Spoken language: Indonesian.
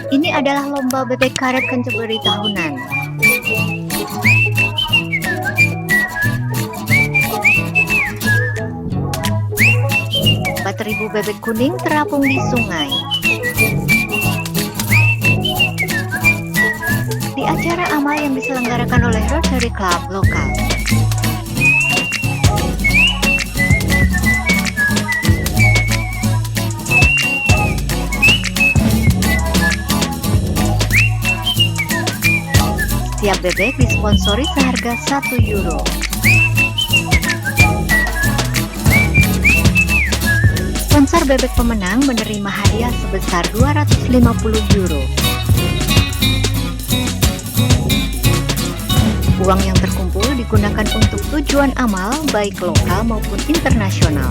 Ini adalah lomba bebek karet Canterbury tahunan. 4.000 bebek kuning terapung di sungai. Di acara amal yang diselenggarakan oleh Rotary Club lokal. Setiap bebek disponsori seharga €1. Sponsor bebek pemenang menerima hadiah sebesar €250. Uang yang terkumpul digunakan untuk tujuan amal baik lokal maupun internasional.